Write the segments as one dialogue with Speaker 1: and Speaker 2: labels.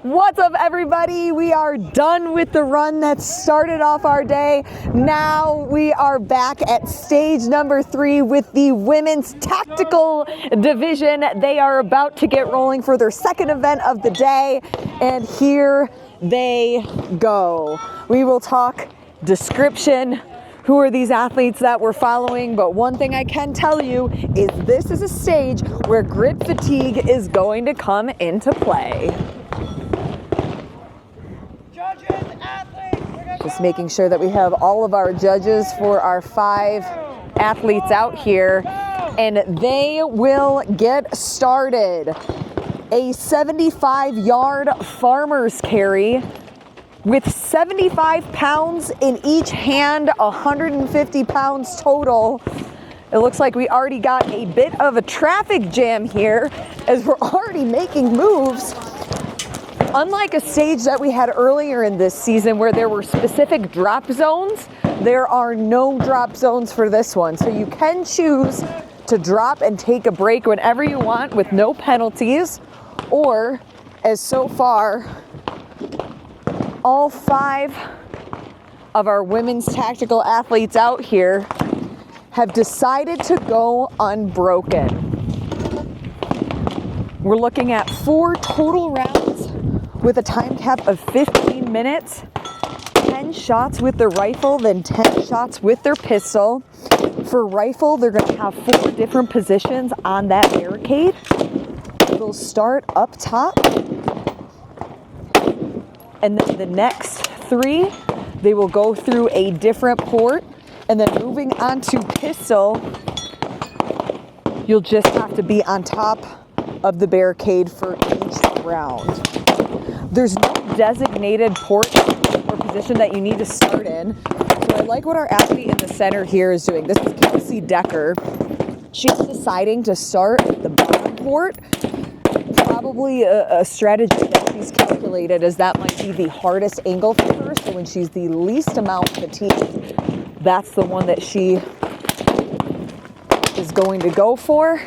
Speaker 1: What's up, everybody? We are done with the run that started off our day. Now we are back at stage number 3 with the women's tactical division. They are about to get rolling for their second event of the day, and here they go. We will talk description, who are these athletes that we're following, but one thing I can tell you is this is a stage where grip fatigue is going to come into play. Just making sure that we have all of our judges for our 5 athletes out here, and they will get started. A 75-yard farmer's carry with 75 pounds in each hand, 150 pounds total. It looks like we already got a bit of a traffic jam here as we're already making moves. Unlike a stage that we had earlier in this season where there were specific drop zones, there are no drop zones for this one. So you can choose to drop and take a break whenever you want with no penalties, or as so far, all 5 of our women's tactical athletes out here have decided to go unbroken. We're looking at 4 total rounds with a time cap of 15 minutes, 10 shots with their rifle, then 10 shots with their pistol. For rifle, they're going to have 4 different positions on that barricade. They'll start up top, and then the next 3, they will go through a different port, and then moving on to pistol, you'll just have to be on top of the barricade for each round. There's no designated port or position that you need to start in. So I like what our athlete in the center here is doing. This is Kelsey Decker. She's deciding to start at the bottom port. Probably a strategy that she's calculated, as that might be the hardest angle for her. So when she's the least amount fatigued, that's the one that she is going to go for.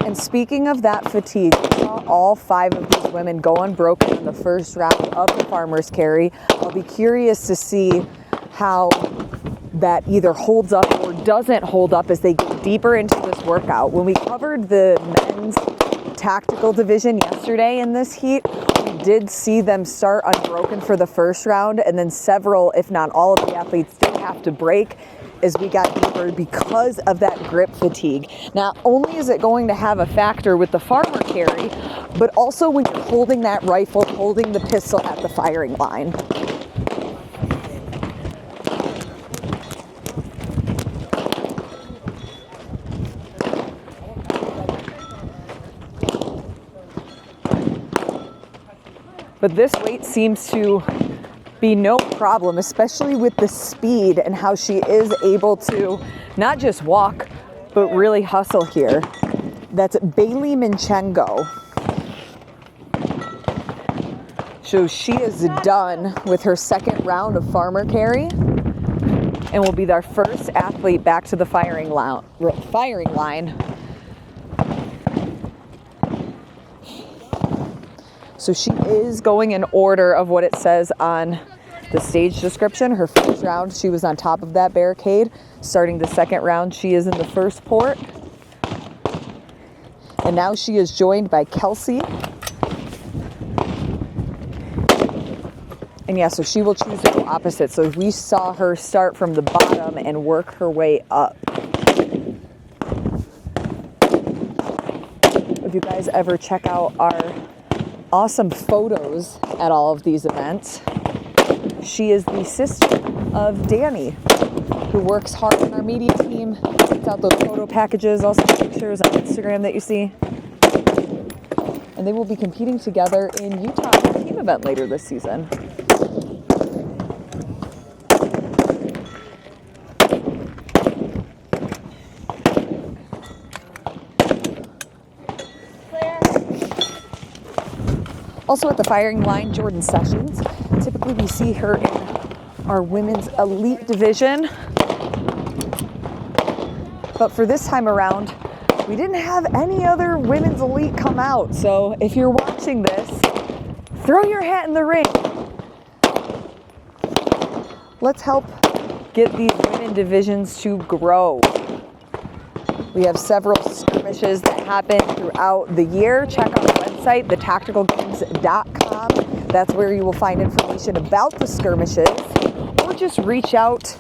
Speaker 1: And speaking of that fatigue, we saw all 5 of these women go unbroken in the first round of the farmer's carry. I'll be curious to see how that either holds up or doesn't hold up as they get deeper into this workout. When we covered the men's tactical division yesterday in this heat, we did see them start unbroken for the first round, and then several, if not all of the athletes did have to break as we got deeper because of that grip fatigue. Not only is it going to have a factor with the farmer carry, but also when you're holding that rifle, holding the pistol at the firing line. But this weight seems to be no problem, especially with the speed and how she is able to not just walk, but really hustle here. That's Bailey Minchengo. So she is done with her second round of farmer carry and will be our first athlete back to the firing line. So she is going in order of what it says on the stage description. Her first round, she was on top of that barricade. Starting the second round, she is in the first port. And now she is joined by Kelsey. And yeah, so she will choose to go opposite. So we saw her start from the bottom and work her way up. If you guys ever check out our awesome photos at all of these events, she is the sister of Danny, who works hard on our media team, puts out those photo packages, also pictures on Instagram that you see. And they will be competing together in Utah in a team event later this season. Also at the firing line, Jordan Sessions. Typically we see her in our women's elite division. But for this time around, we didn't have any other women's elite come out. So if you're watching this, throw your hat in the ring. Let's help get these women divisions to grow. We have several skirmishes that happen throughout the year. Check out the website, thetacticalgames.com. That's where you will find information about the skirmishes, or just reach out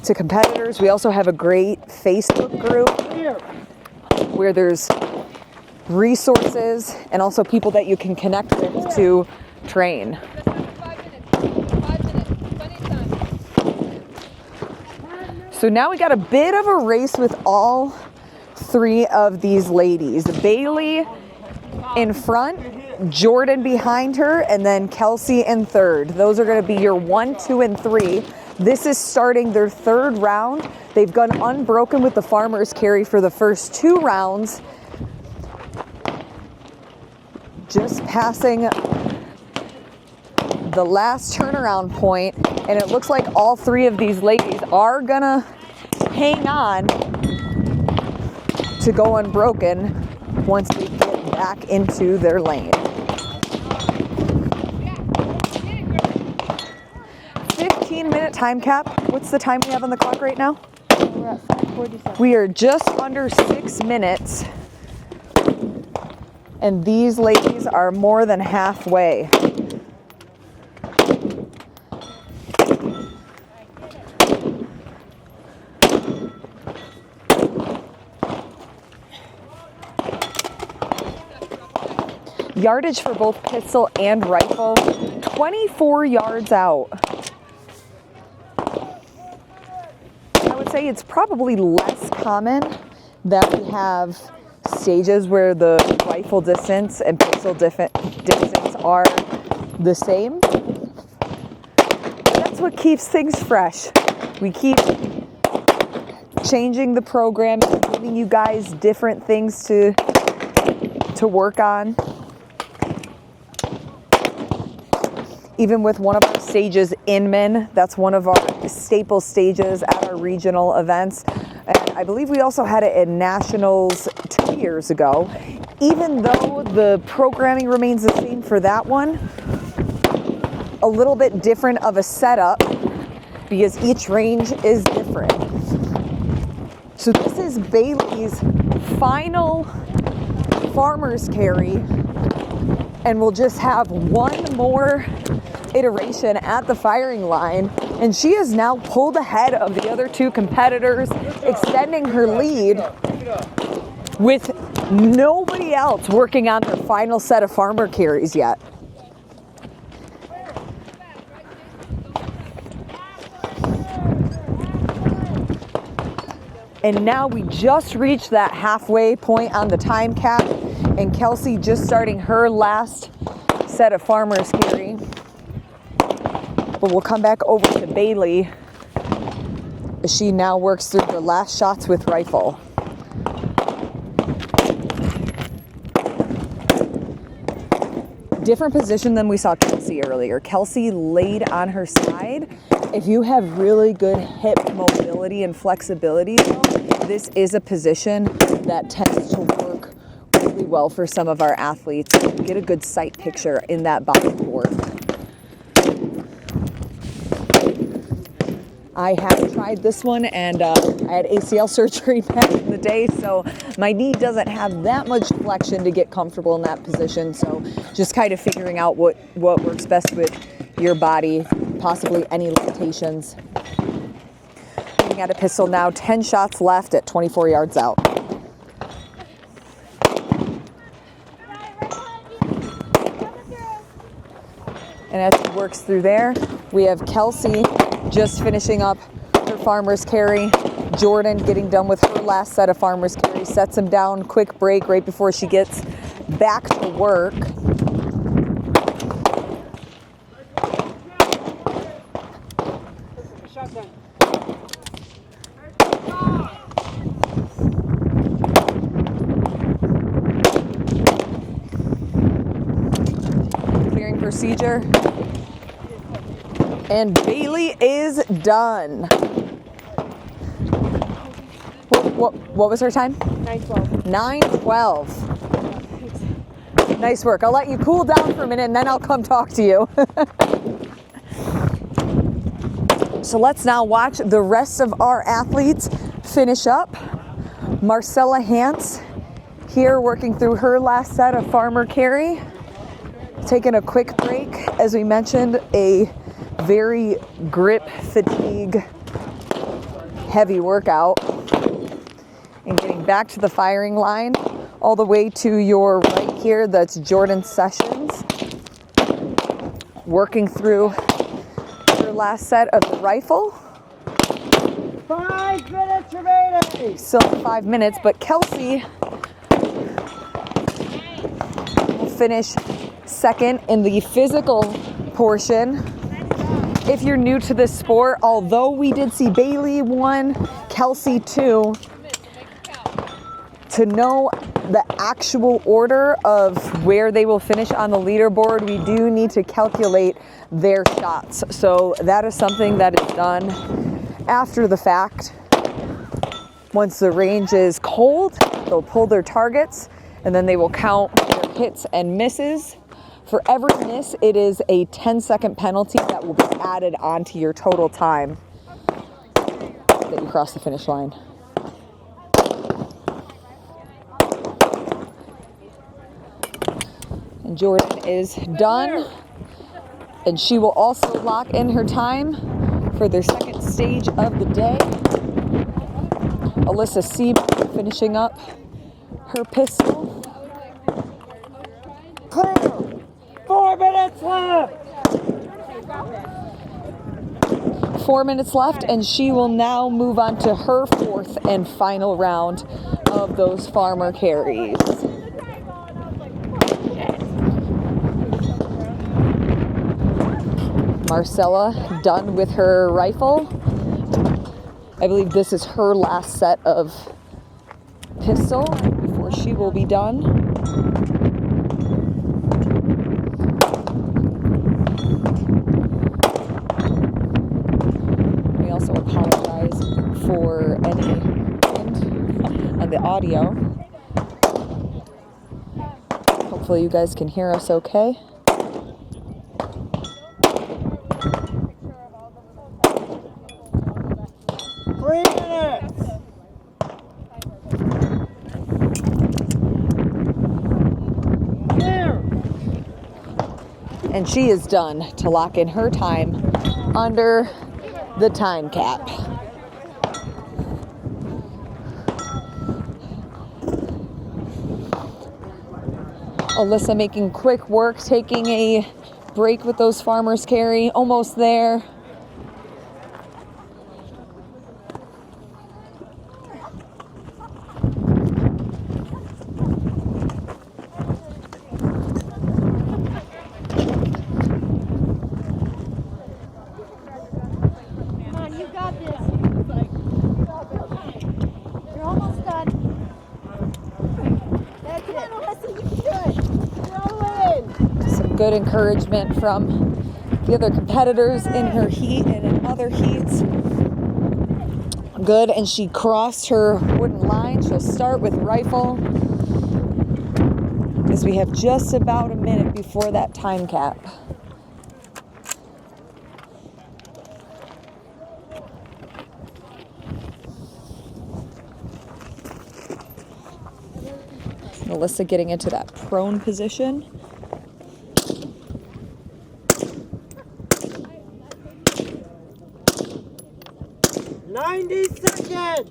Speaker 1: to competitors. We also have a great Facebook group where there's resources and also people that you can connect with to train. So now we got a bit of a race with all three of these ladies. Bailey in front, Jordan behind her, and then Kelsey in third. Those are going to be your 1, 2, and 3. This is starting their third round. They've gone unbroken with the farmer's carry for the first 2 rounds. Just passing the last turnaround point, and it looks like all 3 of these ladies are gonna hang on to go unbroken once they get back into their lane. 15-minute time cap. What's the time we have on the clock right now?
Speaker 2: We're at 5:47.
Speaker 1: We are just under 6 minutes, and these ladies are more than halfway. Yardage for both pistol and rifle, 24 yards out. I would say it's probably less common that we have stages where the rifle distance and pistol distance are the same. That's what keeps things fresh. We keep changing the program, giving you guys different things to work on. Even with one of our stages, Inman, that's one of our staple stages at our regional events. And I believe we also had it in Nationals 2 years ago. Even though the programming remains the same for that one, a little bit different of a setup because each range is different. So this is Bailey's final farmer's carry, and we'll just have one more iteration at the firing line, and she has now pulled ahead of the other 2 competitors, extending her lead with nobody else working on their final set of farmer carries yet. And now we just reached that halfway point on the time cap, and Kelsey just starting her last set of farmer's carry. But we'll come back over to Bailey as she now works through her last shots with rifle. Different position than we saw Kelsey earlier. Kelsey laid on her side. If you have really good hip mobility and flexibility, though, this is a position that tends to work really well for some of our athletes. Get a good sight picture in that bottom board. I have tried this one, and I had ACL surgery back in the day, so my knee doesn't have that much flexion to get comfortable in that position. So just kind of figuring out what works best with your body, possibly any limitations. Looking at a pistol now, 10 shots left at 24 yards out. And as he works through there, we have Kelsey just finishing up her farmer's carry. Jordan getting done with her last set of farmer's carry, sets him down, quick break right before she gets back to work. Clearing procedure. And Bailey is done. What was her time? 9:12. Nice work. I'll let you cool down for a minute and then I'll come talk to you. So let's now watch the rest of our athletes finish up. Marcella Hance here working through her last set of farmer carry. Taking a quick break, as we mentioned, a very grip fatigue heavy workout. And getting back to the firing line, all the way to your right here, that's Jordan Sessions. Working through her last set of the rifle.
Speaker 3: 5 minutes remaining.
Speaker 1: Still 5 minutes, but Kelsey will finish second in the physical portion. If you're new to this sport, although we did see Bailey 1, Kelsey 2, to know the actual order of where they will finish on the leaderboard, we do need to calculate their shots. So that is something that is done after the fact. Once the range is cold, they'll pull their targets and then they will count their hits and misses. For every miss, it is a 10-second penalty that will be added onto your total time that you cross the finish line. And Jordan is done, and she will also lock in her time for their second stage of the day. Alyssa Seaman finishing up her pistol.
Speaker 3: Clear. 4 minutes left.
Speaker 1: 4 minutes left, and she will now move on to her fourth and final round of those farmer carries. Marcella done with her rifle. I believe this is her last set of pistol before she will be done. We also apologize for any wind on the audio. Hopefully you guys can hear us okay. And she is done to lock in her time under the time cap. Alyssa making quick work, taking a break with those farmers carry, almost there. Good encouragement from the other competitors in her heat and in other heats. Good, and she crossed her wooden line. She'll start with rifle as we have just about a minute before that time cap. Melissa getting into that prone position.
Speaker 3: 90 seconds.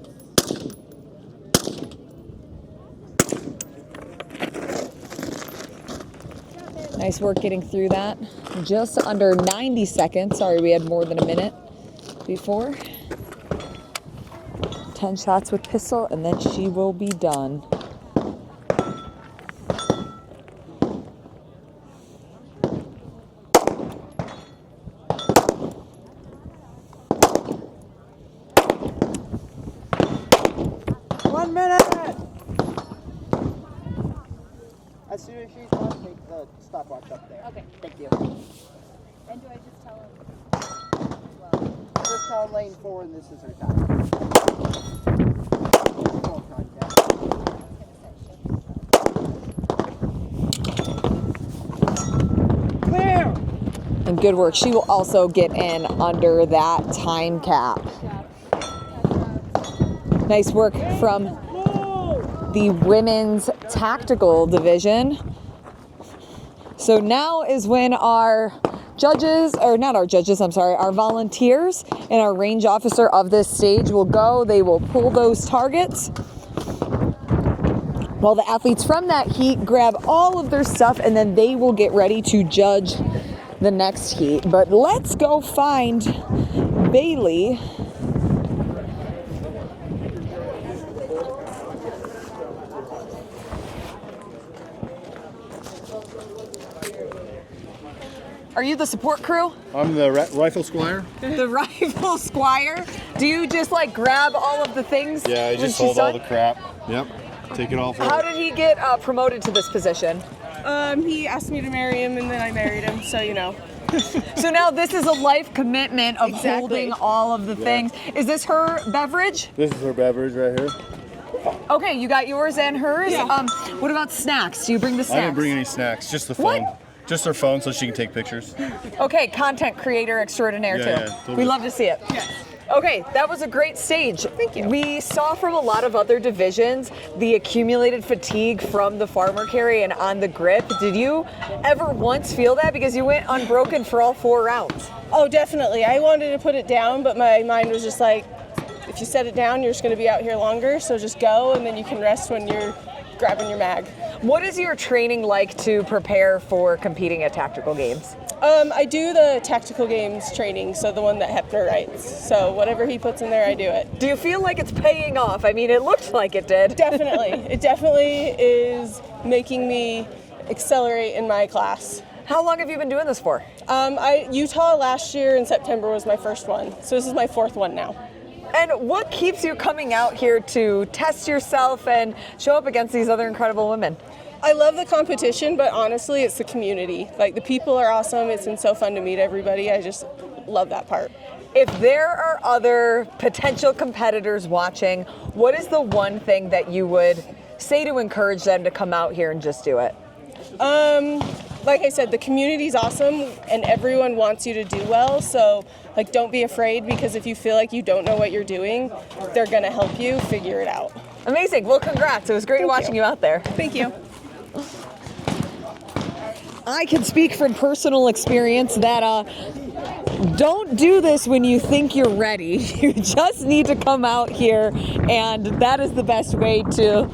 Speaker 1: Nice work getting through that. Just under 90 seconds. Sorry, we had more than a minute before. 10 shots with pistol, and then she will be done.
Speaker 3: As soon as she's done, take the stopwatch up there.
Speaker 2: Okay.
Speaker 3: Thank you.
Speaker 2: And do I just tell him?
Speaker 3: Just tell lane 4 and this is her time. Full time, yeah.
Speaker 1: And good work. She will also get in under that time cap. Nice work from the women's tactical division. So now is when our judges, or not our judges, I'm sorry, our volunteers and our range officer of this stage will go. They will pull those targets, while the athletes from that heat grab all of their stuff, and then they will get ready to judge the next heat. But let's go find Bailey. Are you the support crew?
Speaker 4: I'm the rifle squire.
Speaker 1: The rifle squire? Do you just like grab all of the things?
Speaker 4: Yeah, I just hold all the crap. Yep, take it all for
Speaker 1: How did he get promoted to this position?
Speaker 5: He asked me to marry him, and then I married him, so you know.
Speaker 1: So now this is a life commitment of
Speaker 5: Exactly.
Speaker 1: holding all of the things. Is this her beverage?
Speaker 4: This is her beverage right here.
Speaker 1: Okay, you got yours and hers.
Speaker 5: Yeah.
Speaker 1: What about snacks? Do you bring the snacks?
Speaker 4: I didn't bring any snacks, just the
Speaker 1: What?
Speaker 4: phone. Just her phone so she can take pictures.
Speaker 1: Okay, content creator extraordinaire
Speaker 4: Yeah,
Speaker 1: too.
Speaker 4: yeah, totally.
Speaker 1: We love to see it.
Speaker 5: Yes.
Speaker 1: Okay, that was a great stage.
Speaker 5: Thank you.
Speaker 1: We saw from a lot of other divisions the accumulated fatigue from the farmer carry and on the grip. Did you ever once feel that? Because you went unbroken for all 4 rounds.
Speaker 5: Oh, definitely. I wanted to put it down, but my mind was just like, if you set it down, you're just going to be out here longer, so just go, and then you can rest when you're grabbing your mag.
Speaker 1: What is your training like to prepare for competing at tactical games?
Speaker 5: I do the tactical games training, so the one that Hepner writes. So whatever he puts in there, I do it.
Speaker 1: Do you feel like it's paying off? I mean, it looked like it did.
Speaker 5: Definitely. It definitely is making me accelerate in my class.
Speaker 1: How long have you been doing this for?
Speaker 5: Utah last year in September was my first one, so this is my 4th one now.
Speaker 1: And what keeps you coming out here to test yourself and show up against these other incredible women?
Speaker 5: I love the competition, but honestly, it's the community. Like, the people are awesome. It's been so fun to meet everybody. I just love that part.
Speaker 1: If there are other potential competitors watching, what is the one thing that you would say to encourage them to come out here and just do it?
Speaker 5: Like I said, the community's awesome and everyone wants you to do well. So, like, don't be afraid, because if you feel like you don't know what you're doing, they're gonna help you figure it out.
Speaker 1: Amazing. Well, congrats. It was great watching you out there.
Speaker 5: Thank you.
Speaker 1: I can speak from personal experience that don't do this when you think you're ready. You just need to come out here, and that is the best way to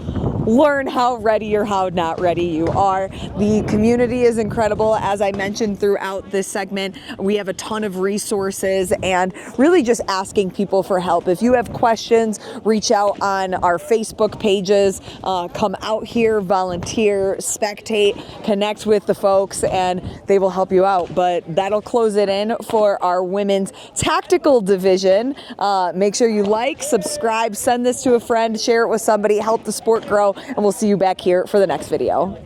Speaker 1: learn how ready or how not ready you are. The community is incredible. As I mentioned throughout this segment, we have a ton of resources and really just asking people for help. If you have questions, reach out on our Facebook pages, come out here, volunteer, spectate, connect with the folks, and they will help you out. But that'll close it in for our women's tactical division. Make sure you like, subscribe, send this to a friend, share it with somebody, help the sport grow, and we'll see you back here for the next video.